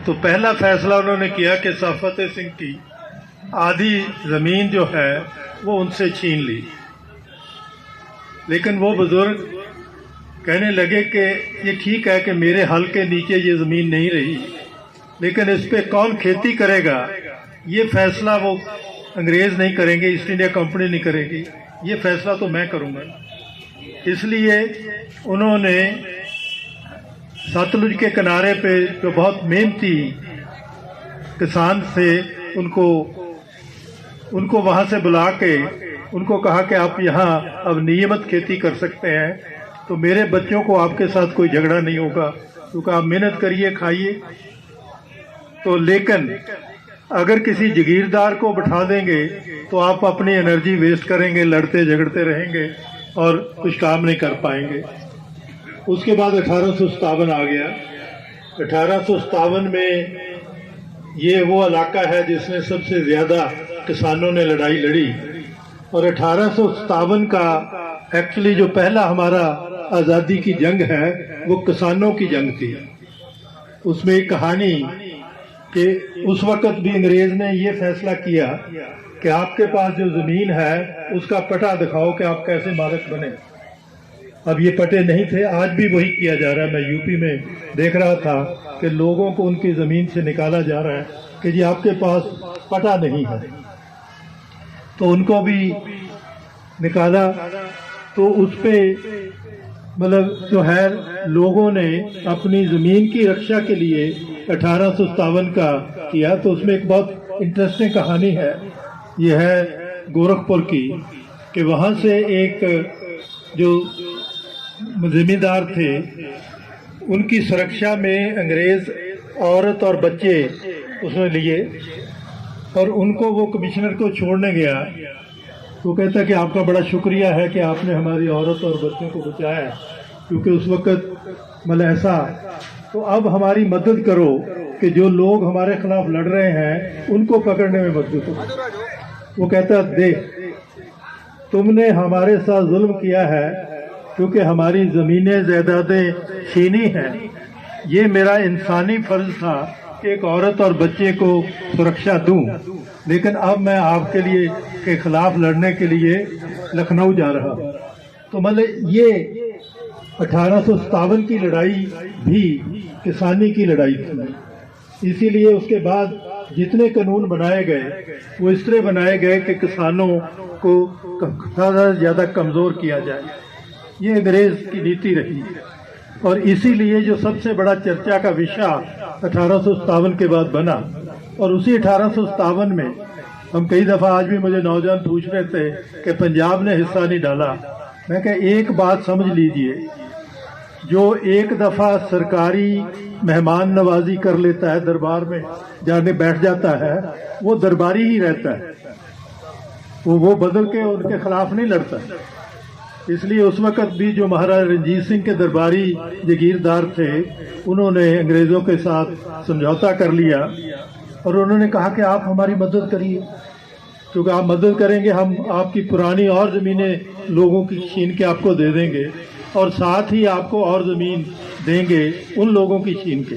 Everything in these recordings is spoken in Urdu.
تو پہلا فیصلہ انہوں نے کیا کہ صاحب فتح سنگھ کی آدھی زمین جو ہے وہ ان سے چھین لی، لیکن وہ بزرگ کہنے لگے کہ یہ ٹھیک ہے کہ میرے حل کے نیچے یہ زمین نہیں رہی، لیکن اس پہ کون کھیتی کرے گا یہ فیصلہ وہ انگریز نہیں کریں گے، ایسٹ انڈیا کمپنی نہیں کرے گی، یہ فیصلہ تو میں کروں گا۔ اس لیے انہوں نے ستلج کے کنارے پہ جو بہت محنتی کسان تھے ان کو وہاں سے بلا کے ان کو کہا کہ آپ یہاں اب نیمت کھیتی کر سکتے ہیں، تو میرے بچوں کو آپ کے ساتھ کوئی جھگڑا نہیں ہوگا، کیونکہ آپ محنت کریے کھائیے، تو لیکن اگر کسی جگیردار کو بٹھا دیں گے تو آپ اپنی انرجی ویسٹ کریں گے، لڑتے جھگڑتے رہیں گے اور کچھ کام نہیں کر پائیں گے۔ اس کے بعد 1857 آ گیا۔ 1857 میں یہ وہ علاقہ ہے جس میں سب سے زیادہ کسانوں نے لڑائی لڑی، اور 1857 کا ایکچولی جو پہلا ہمارا آزادی کی جنگ ہے وہ کسانوں کی جنگ تھی۔ اس میں ایک کہانی کہ اس وقت بھی انگریز نے یہ فیصلہ کیا کہ آپ کے پاس جو زمین ہے اس کا پٹا دکھاؤ کہ آپ کیسے مالک بنے۔ اب یہ پٹے نہیں تھے، آج بھی وہی کیا جا رہا ہے۔ میں یو پی میں دیکھ رہا تھا کہ لوگوں کو ان کی زمین سے نکالا جا رہا ہے کہ جی آپ کے پاس پٹا نہیں ہے، تو ان کو بھی نکالا۔ تو اس پہ مطلب جو ہے لوگوں نے اپنی زمین کی رکشا کے لیے 1857 کا کیا۔ تو اس میں ایک بہت انٹرسٹنگ کہانی ہے، یہ ہے گورکھپور کی، کہ وہاں سے ایک جو زمیندار تھے ان کی سرکشا میں انگریز عورت اور بچے اس میں لیے، اور ان کو وہ کمشنر کو چھوڑنے گیا، وہ کہتا کہ آپ کا بڑا شکریہ ہے کہ آپ نے ہماری عورت اور بچوں کو بچایا، کیونکہ اس وقت مطلب ایسا، تو اب ہماری مدد کرو کہ جو لوگ ہمارے خلاف لڑ رہے ہیں ان کو پکڑنے میں مدد کرو۔ وہ کہتا دیکھ تم نے ہمارے ساتھ ظلم کیا ہے کیونکہ ہماری زمینیں جائیدادیں چھینی ہیں، یہ میرا انسانی فرض تھا کہ ایک عورت اور بچے کو سرکشا دوں، لیکن اب میں آپ کے لیے کے خلاف لڑنے کے لیے لکھنؤ جا رہا ہوں۔ تو مطلب یہ 1857 کی لڑائی بھی کسانی کی لڑائی تھی، اسی لیے اس کے بعد جتنے قانون بنائے گئے وہ اس طرح بنائے گئے کہ کسانوں کو زیادہ سے زیادہ کمزور کیا جائے۔ یہ انگریز کی نیتی رہی، اور اسی لیے جو سب سے بڑا چرچا کا وشا 1857 کے بعد بنا، اور اسی 1857 میں ہم کئی دفعہ آج بھی مجھے نوجوان پوچھ رہے تھے کہ پنجاب نے حصہ نہیں ڈالا۔ میں کہ ایک بات سمجھ لیجئے، جو ایک دفعہ سرکاری مہمان نوازی کر لیتا ہے، دربار میں جا کے بیٹھ جاتا ہے، وہ درباری ہی رہتا ہے، وہ بدل کے ان کے خلاف نہیں لڑتا۔ اس لیے اس وقت بھی جو مہاراجا رنجیت سنگھ کے درباری جگیردار تھے انہوں نے انگریزوں کے ساتھ سمجھوتا کر لیا، اور انہوں نے کہا کہ آپ ہماری مدد کریے، کیونکہ آپ مدد کریں گے ہم آپ کی پرانی اور زمینیں لوگوں کی چھین کے آپ کو دے دیں گے، اور ساتھ ہی آپ کو اور زمین دیں گے ان لوگوں کی چھین کے۔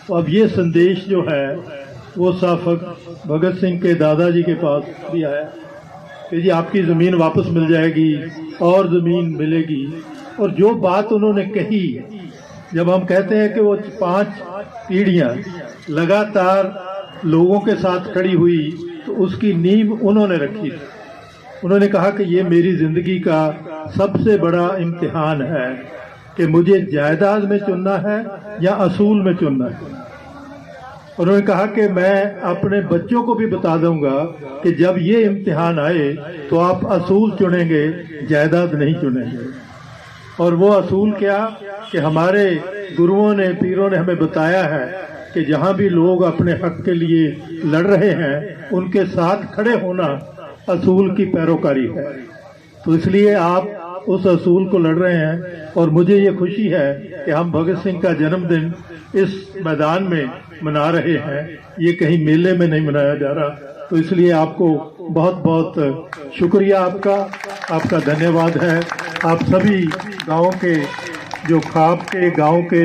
تو اب یہ سندیش جو ہے وہ صاحب بھگت سنگھ کے دادا جی کے پاس بھی آیا کہ جی آپ کی زمین واپس مل جائے گی اور زمین ملے گی۔ اور جو بات انہوں نے کہی، جب ہم کہتے ہیں کہ وہ 5 پیڑھیاں لگاتار لوگوں کے ساتھ کھڑی ہوئی، تو اس کی نیو انہوں نے رکھی تھی۔ انہوں نے کہا کہ یہ میری زندگی کا سب سے بڑا امتحان ہے کہ مجھے جائیداد میں چننا ہے یا اصول میں چننا ہے۔ انہوں نے کہا کہ میں اپنے بچوں کو بھی بتا دوں گا کہ جب یہ امتحان آئے تو آپ اصول چنیں گے، جائیداد نہیں چنیں گے۔ اور وہ اصول کیا کہ ہمارے گروؤں نے، پیروں نے ہمیں بتایا ہے کہ جہاں بھی لوگ اپنے حق کے لیے لڑ رہے ہیں ان کے ساتھ کھڑے ہونا اصول کی پیروکاری ہے۔ تو اس لیے آپ اس اصول کو لڑ رہے ہیں، اور مجھے یہ خوشی ہے کہ ہم بھگت سنگھ کا جنم دن اس میدان میں منا رہے ہیں، یہ کہیں میلے میں نہیں منایا جا رہا۔ تو اس لیے آپ کو بہت بہت شکریہ، آپ کا دھنیہ واد ہے۔ آپ سبھی گاؤں کے جو خواب کے گاؤں کے